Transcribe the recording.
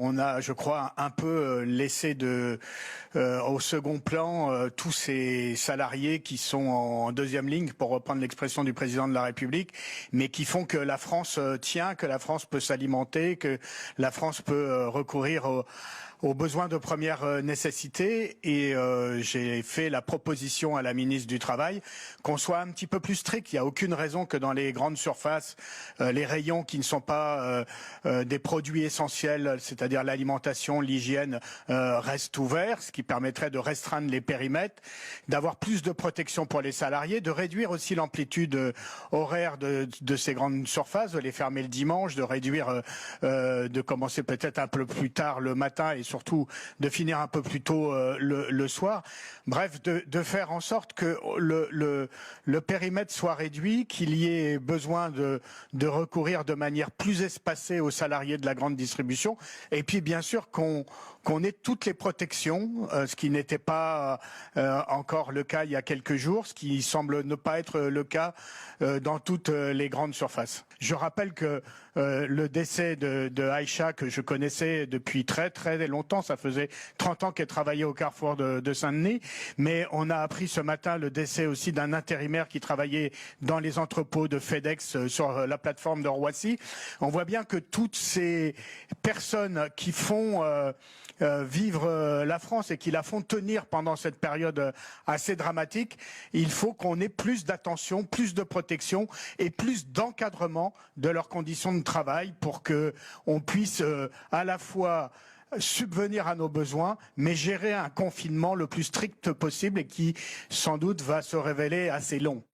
On a, je crois, un peu laissé au second plan tous ces salariés qui sont en deuxième ligne, pour reprendre l'expression du président de la République, mais qui font que la France tient, que la France peut s'alimenter, que la France peut recourir aux besoins de première nécessité. Et j'ai fait la proposition à la ministre du Travail qu'on soit un petit peu plus strict. Il n'y a aucune raison que dans les grandes surfaces, les rayons qui ne sont pas des produits essentiels, c'est-à-dire l'alimentation, l'hygiène, restent ouverts, ce qui permettrait de restreindre les périmètres, d'avoir plus de protection pour les salariés, de réduire aussi l'amplitude horaire de ces grandes surfaces, de les fermer le dimanche, de réduire, de commencer peut-être un peu plus tard le matin et surtout de finir un peu plus tôt le soir. Bref, de faire en sorte que le périmètre soit réduit, qu'il y ait besoin de recourir de manière plus espacée aux salariés de la grande distribution, et puis bien sûr qu'on ait toutes les protections, ce qui n'était pas encore le cas il y a quelques jours, ce qui semble ne pas être le cas dans toutes les grandes surfaces. Je rappelle que le décès de Aïcha, que je connaissais depuis très longtemps, ça faisait 30 ans qu'elle travaillait au carrefour de Saint-Denis, mais on a appris ce matin le décès aussi d'un intérimaire qui travaillait dans les entrepôts de FedEx sur la plateforme de Roissy. On voit bien que toutes ces personnes qui font vivre la France et qui la font tenir pendant cette période assez dramatique, il faut qu'on ait plus d'attention, plus de protection et plus d'encadrement de leurs conditions de travail pour que on puisse à la fois subvenir à nos besoins, mais gérer un confinement le plus strict possible et qui, sans doute, va se révéler assez long.